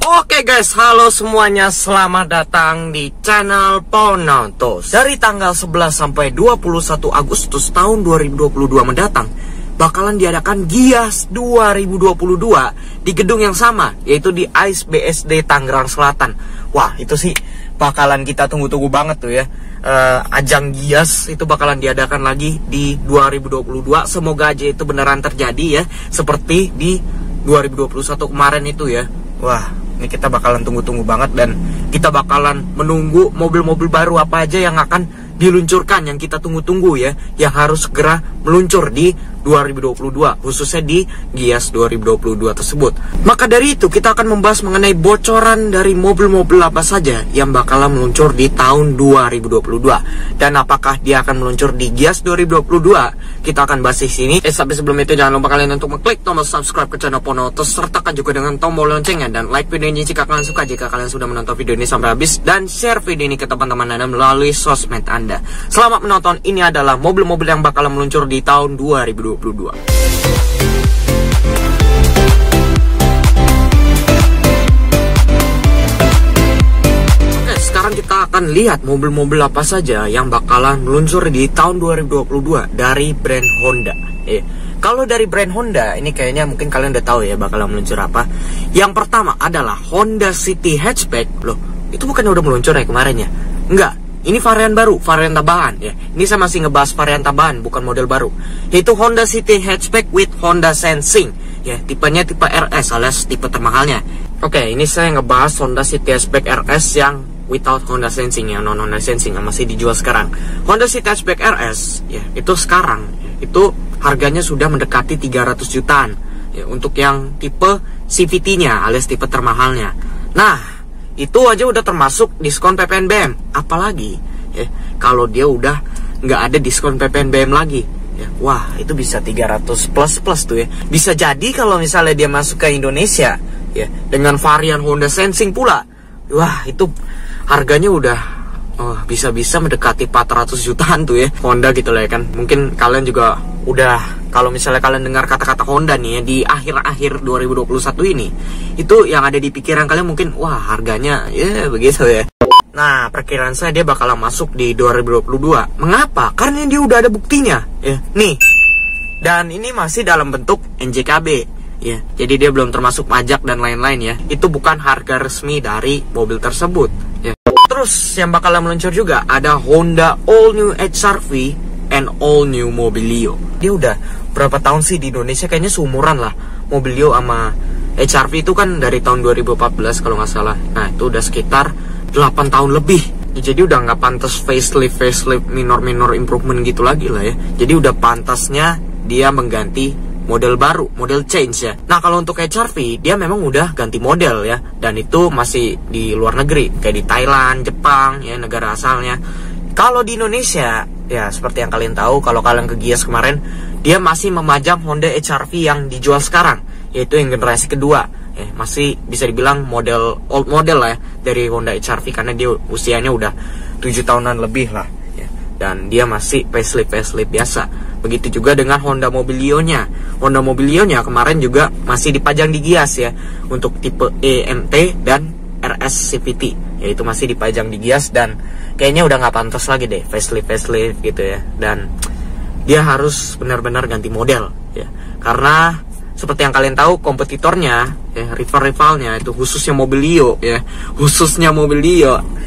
Oke guys, halo semuanya, selamat datang di channel Ponautos. Dari tanggal 11 sampai 21 Agustus tahun 2022 mendatang, bakalan diadakan Gias 2022 di gedung yang sama, yaitu di AIS BSD Tangerang Selatan. Wah, itu sih bakalan kita tunggu-tunggu banget tuh ya. Ajang Gias itu bakalan diadakan lagi di 2022. Semoga aja itu beneran terjadi ya, seperti di 2021 kemarin itu ya. Wah, ini kita bakalan tunggu-tunggu banget, dan kita bakalan menunggu mobil-mobil baru apa aja yang akan diluncurkan, yang kita tunggu-tunggu ya, yang harus segera meluncur di 2022, khususnya di Gias 2022 tersebut. Maka dari itu kita akan membahas mengenai bocoran dari mobil-mobil apa saja yang bakalan meluncur di tahun 2022, dan apakah dia akan meluncur di Gias 2022. Kita akan bahas di sini. Tapi sebelum itu jangan lupa kalian untuk mengklik tombol subscribe ke channel Ponautos, sertakan juga dengan tombol loncengnya, dan like video ini jika kalian suka. Jika kalian sudah menonton video ini sampai habis, dan share video ini ke teman-teman Anda melalui sosmed Anda. Selamat menonton. Ini adalah mobil-mobil yang bakalan meluncur di tahun 2022. Sekarang kita akan lihat mobil-mobil apa saja yang bakalan meluncur di tahun 2022 dari brand Honda. Kalau dari brand Honda, ini kayaknya mungkin kalian udah tahu ya bakalan meluncur apa. Yang pertama adalah Honda City Hatchback. Loh, itu bukan udah meluncur ya kemarin ya? Enggak, ini varian baru, varian tambahan ya. Ini saya masih ngebahas varian tambahan, bukan model baru. Yaitu Honda City Hatchback with Honda Sensing. Ya, tipenya tipe RS alias tipe termahalnya. Oke, ini saya ngebahas Honda City Hatchback RS yang without Honda Sensing, yang non Honda Sensing yang masih dijual sekarang. Honda City Hatchback RS ya, itu sekarang itu harganya sudah mendekati 300 jutaan ya, untuk yang tipe CVT-nya alias tipe termahalnya. Nah, itu aja udah termasuk diskon PPNBM. Apalagi ya, kalau dia udah nggak ada diskon PPNBM lagi ya, wah itu bisa 300 plus tuh ya. Bisa jadi kalau misalnya dia masuk ke Indonesia ya dengan varian Honda Sensing pula, wah itu harganya udah bisa mendekati 400 jutaan tuh ya, Honda gitu lah ya kan. Mungkin kalian juga udah, kalau misalnya kalian dengar kata-kata Honda nih ya di akhir-akhir 2021 ini, itu yang ada di pikiran kalian mungkin, wah harganya ya begitu ya. Nah, perkiraan saya dia bakalan masuk di 2022. Mengapa? Karena dia udah ada buktinya ya. Nih, dan ini masih dalam bentuk NJKB ya, jadi dia belum termasuk pajak dan lain-lain ya. Itu bukan harga resmi dari mobil tersebut ya. Terus yang bakalan meluncur juga ada Honda All New HR-V and All New Mobilio. Dia udah berapa tahun sih di Indonesia, kayaknya seumuran lah Mobilio sama HR-V itu kan dari tahun 2014 kalau nggak salah. Nah, itu udah sekitar 8 tahun lebih ya, jadi udah nggak pantas facelift minor improvement gitu lagi lah ya. Jadi udah pantasnya dia mengganti model baru, model change ya. Nah, kalau untuk HR-V dia memang udah ganti model ya, dan itu masih di luar negeri kayak di Thailand, Jepang ya, negara asalnya. Kalau di Indonesia ya seperti yang kalian tahu, kalau kalian ke Gias kemarin, dia masih memajang Honda HR-V yang dijual sekarang, yaitu yang generasi kedua ya, masih bisa dibilang model old model lah ya dari Honda HR-V, karena dia usianya udah 7 tahunan lebih lah ya, dan dia masih facelift biasa. Begitu juga dengan Honda Mobilio-nya. Honda Mobilio-nya kemarin juga masih dipajang di Gias ya, untuk tipe EMT dan RS CVT, yaitu masih dipajang di Gias, dan kayaknya udah nggak pantas lagi deh facelift gitu ya. Dan dia harus benar-benar ganti model ya, karena seperti yang kalian tahu kompetitornya ya, rivalnya itu khususnya Mobilio ya,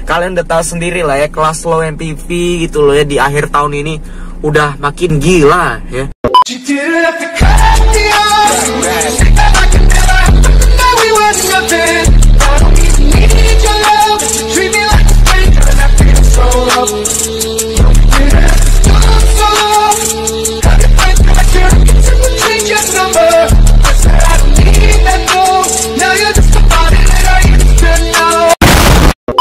kalian udah tahu sendiri lah ya, kelas low MPV gitu loh ya, di akhir tahun ini udah makin gila ya.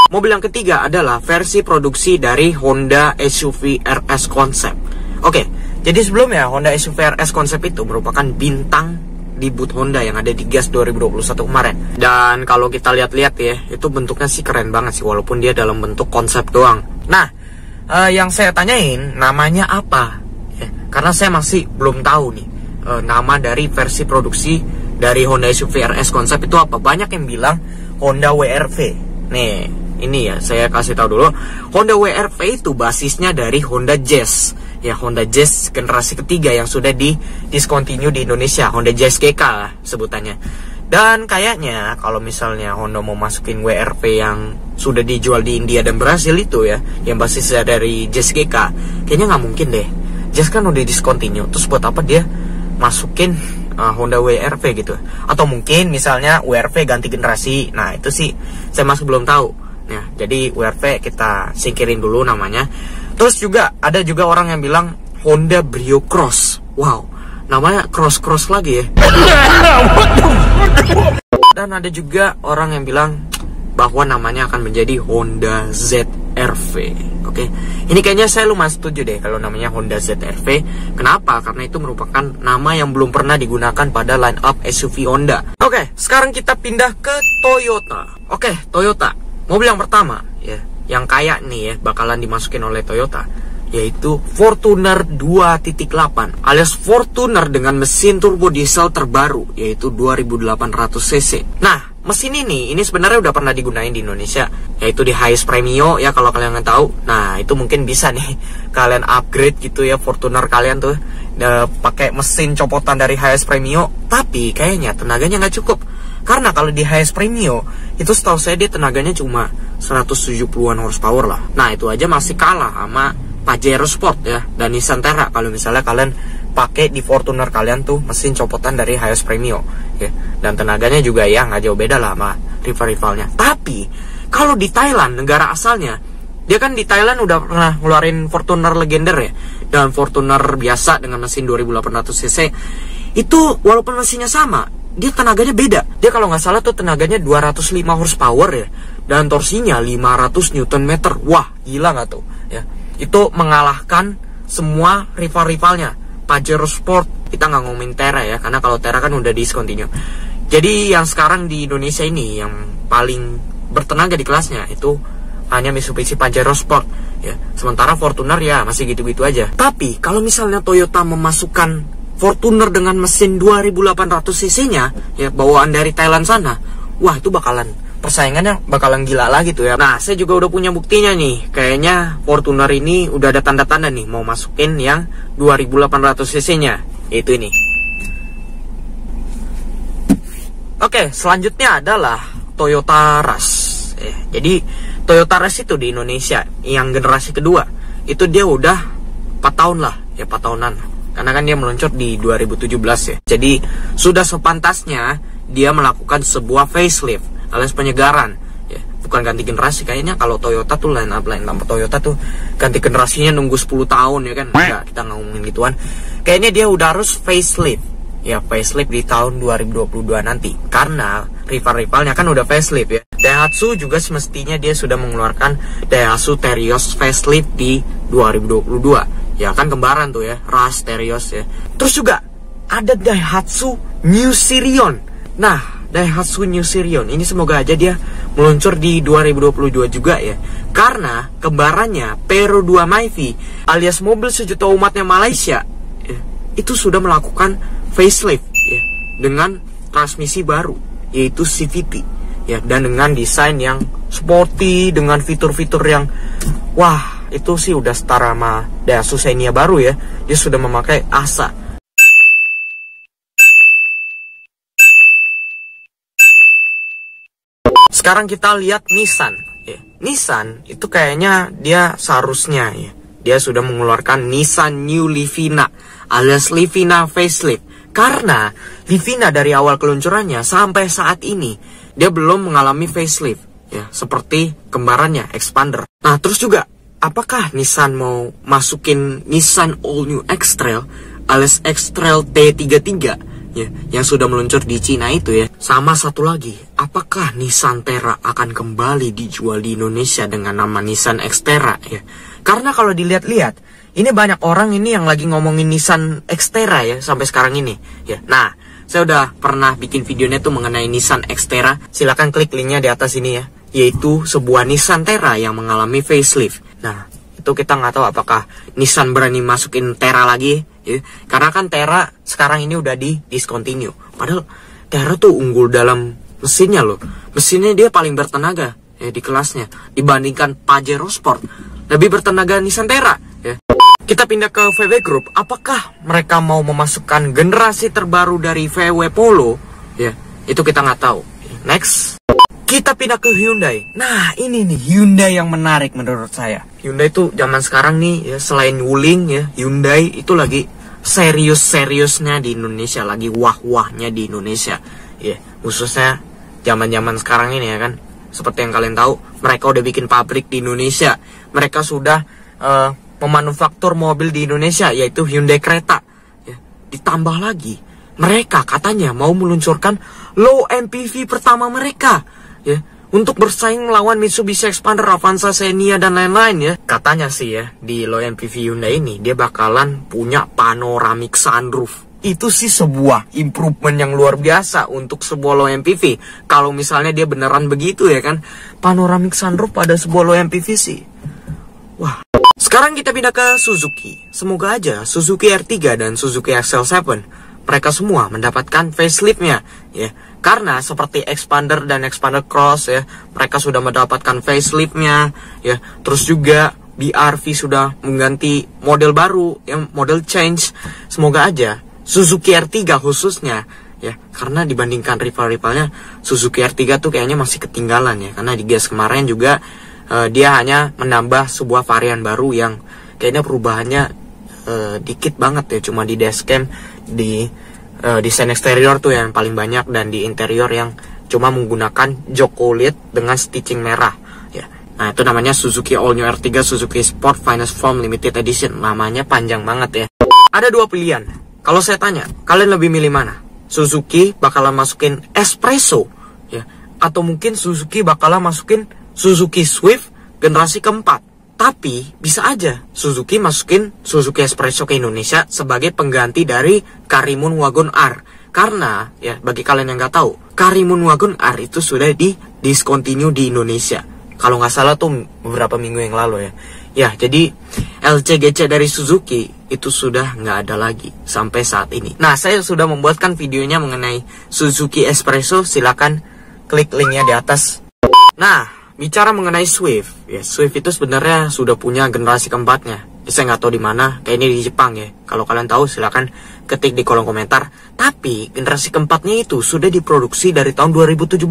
Mobil yang ketiga adalah versi produksi dari Honda SUV RS Concept. Oke, jadi sebelumnya Honda SUV RS Concept itu merupakan bintang di booth Honda yang ada di Gias 2021 kemarin. Dan kalau kita lihat-lihat ya, itu bentuknya sih keren banget sih, walaupun dia dalam bentuk konsep doang. Nah, yang saya tanyain namanya apa ya, karena saya masih belum tahu nih nama dari versi produksi dari Honda SUV RS konsep itu apa? Banyak yang bilang Honda WRV. Nih, ini ya saya kasih tahu dulu. Honda WRV itu basisnya dari Honda Jazz. Ya, Honda Jazz generasi ketiga yang sudah di discontinue di Indonesia. Honda Jazz GK lah sebutannya. Dan kayaknya kalau misalnya Honda mau masukin WRV yang sudah dijual di India dan Brasil itu ya, yang basisnya dari Jazz GK, kayaknya nggak mungkin deh. Jazz kan udah discontinue, terus buat apa dia masukin Honda WRV gitu? Atau mungkin misalnya WRV ganti generasi. Nah itu sih saya masih belum tahu. Nah jadi WRV kita singkirin dulu namanya. Terus juga ada juga orang yang bilang Honda Brio Cross. Wow, namanya cross lagi ya. Dan ada juga orang yang bilang bahwa namanya akan menjadi Honda ZR-V. Oke, ini kayaknya saya lumayan setuju deh kalau namanya Honda ZR-V. Kenapa? Karena itu merupakan nama yang belum pernah digunakan pada line up SUV Honda. Oke, sekarang kita pindah ke Toyota. Oke, Toyota. Mobil yang pertama ya, yang kayak nih ya bakalan dimasukin oleh Toyota, yaitu Fortuner 2.8 alias Fortuner dengan mesin turbo diesel terbaru, yaitu 2800 cc. Nah, mesin ini sebenarnya udah pernah digunain di Indonesia, yaitu di Hiace Premio ya kalau kalian nggak tahu. Nah, itu mungkin bisa nih kalian upgrade gitu ya Fortuner kalian tuh pakai mesin copotan dari Hiace Premio, tapi kayaknya tenaganya nggak cukup. Karena kalau di Hiace Premio itu setahu saya dia tenaganya cuma 170-an horsepower lah. Nah, itu aja masih kalah sama Pajero Sport ya dan Nissan Terra kalau misalnya kalian pakai di Fortuner kalian tuh mesin copotan dari Hiace Premio ya. Dan tenaganya juga ya nggak jauh beda lah sama rival-rivalnya. Tapi kalau di Thailand, negara asalnya, dia kan di Thailand udah pernah ngeluarin Fortuner Legender ya, dan Fortuner biasa dengan mesin 2800 cc itu walaupun mesinnya sama, dia tenaganya beda. Dia kalau nggak salah tuh tenaganya 205 horsepower ya, dan torsinya 500 Nm. Wah, gila nggak tuh ya. Itu mengalahkan semua rival-rivalnya. Pajero Sport, kita nggak ngomongin Terra ya, karena kalau Terra kan udah discontinue. Jadi yang sekarang di Indonesia ini yang paling bertenaga di kelasnya itu hanya Mitsubishi Pajero Sport ya. Sementara Fortuner ya masih gitu-gitu aja. Tapi kalau misalnya Toyota memasukkan Fortuner dengan mesin 2800 cc-nya ya, bawaan dari Thailand sana, wah itu persaingannya bakalan gila lagi tuh ya. Nah, saya juga udah punya buktinya nih. Kayaknya Fortuner ini udah ada tanda-tanda nih mau masukin yang 2800 cc-nya, yaitu ini. Oke, selanjutnya adalah Toyota Rush. Jadi Toyota Rush itu di Indonesia yang generasi kedua itu dia udah 4 tahun lah ya, 4 tahunan. Karena kan dia meluncur di 2017 ya. Jadi sudah sepantasnya dia melakukan sebuah facelift alias penyegaran ya, bukan ganti generasi. Kayaknya kalau Toyota tuh line up Toyota tuh ganti generasinya nunggu 10 tahun ya kan. Enggak, kita nggak ngomongin gituan. Kayaknya dia udah harus facelift ya, facelift di tahun 2022 nanti. Karena rival-rivalnya kan udah facelift ya. Daihatsu juga semestinya dia sudah mengeluarkan Daihatsu Terios facelift di 2022. Ya kan kembaran tuh ya, Rush, Terios ya. Terus juga ada Daihatsu New Sirion. Nah, Daihatsu New Sirion ini semoga aja dia meluncur di 2022 juga ya. Karena kembarannya Peru 2 Myvi alias mobil sejuta umatnya Malaysia ya, itu sudah melakukan facelift ya, dengan transmisi baru yaitu CVT ya, dan dengan desain yang sporty dengan fitur-fitur yang wah, itu sih udah setara sama Daihatsu Xenia baru ya. Dia sudah memakai ASA. Sekarang kita lihat Nissan ya. Nissan itu kayaknya dia seharusnya ya, dia sudah mengeluarkan Nissan New Livina alias Livina facelift. Karena Livina dari awal keluncurannya sampai saat ini dia belum mengalami facelift ya, seperti kembarannya Xpander. Nah, terus juga apakah Nissan mau masukin Nissan All New X-Trail alias X-Trail T33 ya, yang sudah meluncur di Cina itu ya. Sama satu lagi, apakah Nissan Terra akan kembali dijual di Indonesia dengan nama Nissan Xterra ya? Karena kalau dilihat-lihat, ini banyak orang ini yang lagi ngomongin Nissan Xterra ya sampai sekarang ini ya. Nah, saya udah pernah bikin videonya tuh mengenai Nissan Xterra. Silakan klik linknya di atas ini ya, yaitu sebuah Nissan Terra yang mengalami facelift. Nah, itu kita nggak tahu apakah Nissan berani masukin Terra lagi ya. Karena kan Terra sekarang ini udah di discontinue. Padahal Terra tuh unggul dalam mesinnya loh. Mesinnya dia paling bertenaga ya di kelasnya dibandingkan Pajero Sport. Lebih bertenaga Nissan Terra ya. Kita pindah ke VW Group. Apakah mereka mau memasukkan generasi terbaru dari VW Polo? Ya, itu kita nggak tahu. Next. Kita pindah ke Hyundai. Nah, ini nih Hyundai yang menarik menurut saya. Hyundai itu zaman sekarang nih ya, selain Wuling ya, Hyundai itu lagi serius-seriusnya di Indonesia, lagi wah-wahnya di Indonesia. Ya, khususnya zaman-zaman sekarang ini ya kan. Seperti yang kalian tahu, mereka udah bikin pabrik di Indonesia. Mereka sudah memanufaktur mobil di Indonesia, yaitu Hyundai Creta. Ya, ditambah lagi, mereka katanya mau meluncurkan low MPV pertama mereka. Ya, untuk bersaing melawan Mitsubishi Expander, Avanza, Xenia dan lain-lain ya. Katanya sih ya, di low MPV Hyundai ini dia bakalan punya panoramic sunroof. Itu sih sebuah improvement yang luar biasa untuk sebuah low MPV. Kalau misalnya dia beneran begitu ya kan, panoramic sunroof pada sebuah low MPV sih. Wah. Sekarang kita pindah ke Suzuki. Semoga aja Suzuki R3 dan Suzuki XL7 mereka semua mendapatkan faceliftnya ya. Karena seperti Expander dan Expander Cross ya, mereka sudah mendapatkan faceliftnya ya. Terus juga BRV sudah mengganti model baru yang model change. Semoga aja Suzuki R3 khususnya ya, karena dibandingkan rival-rivalnya Suzuki R3 tuh kayaknya masih ketinggalan ya. Karena di GS kemarin juga dia hanya menambah sebuah varian baru yang kayaknya perubahannya dikit banget ya. Cuma di dashcam, di desain eksterior tuh yang paling banyak, dan di interior yang cuma menggunakan jok kulit dengan stitching merah ya. Nah, itu namanya Suzuki All New R3 Suzuki Sport Finest Form Limited Edition. Namanya panjang banget ya. Ada dua pilihan. Kalau saya tanya, kalian lebih milih mana? Suzuki bakalan masukin Espresso ya, atau mungkin Suzuki bakalan masukin Suzuki Swift generasi keempat. Tapi bisa aja Suzuki masukin Suzuki Espresso ke Indonesia sebagai pengganti dari Karimun Wagon R. Karena ya, bagi kalian yang nggak tahu, Karimun Wagon R itu sudah di discontinue di Indonesia. Kalau nggak salah tuh beberapa minggu yang lalu ya. Ya, jadi LCGC dari Suzuki itu sudah nggak ada lagi sampai saat ini. Nah, saya sudah membuatkan videonya mengenai Suzuki Espresso. Silakan klik linknya di atas. Nah, bicara mengenai Swift, ya Swift itu sebenarnya sudah punya generasi keempatnya. Ya, saya nggak tahu di mana, kayaknya di Jepang ya. Kalau kalian tahu silakan ketik di kolom komentar. Tapi generasi keempatnya itu sudah diproduksi dari tahun 2017.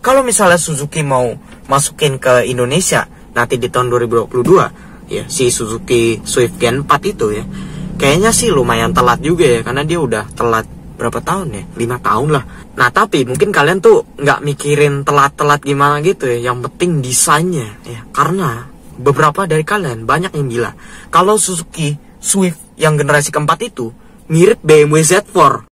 Kalau misalnya Suzuki mau masukin ke Indonesia nanti di tahun 2022, ya si Suzuki Swift Gen 4 itu ya, kayaknya sih lumayan telat juga ya, karena dia udah telat berapa tahun ya? 5 tahun lah. Nah, tapi mungkin kalian tuh nggak mikirin telat-telat gimana gitu ya. Yang penting desainnya ya. Karena beberapa dari kalian banyak yang bilang kalau Suzuki Swift yang generasi keempat itu mirip BMW Z4.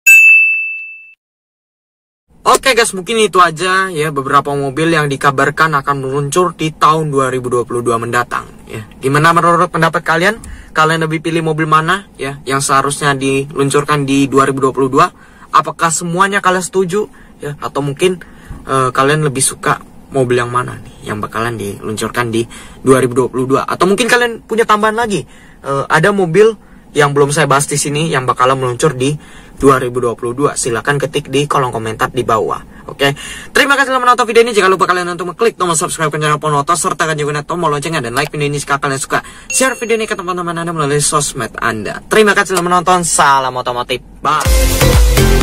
Oke guys, mungkin itu aja ya beberapa mobil yang dikabarkan akan meluncur di tahun 2022 mendatang ya. Gimana menurut pendapat kalian? Kalian lebih pilih mobil mana ya yang seharusnya diluncurkan di 2022? Apakah semuanya kalian setuju ya, atau mungkin kalian lebih suka mobil yang mana nih yang bakalan diluncurkan di 2022? Atau mungkin kalian punya tambahan lagi, ada mobil yang belum saya bahas di sini yang bakalan meluncur di 2022. Silakan ketik di kolom komentar di bawah. Oke. Terima kasih telah menonton video ini. Jangan lupa kalian untuk mengklik tombol subscribe ke channel Ponoto, serta juga tombol loncengnya, dan like video ini jika kalian suka. Share video ini ke teman-teman Anda melalui sosmed Anda. Terima kasih telah menonton. Salam otomotif. Bye.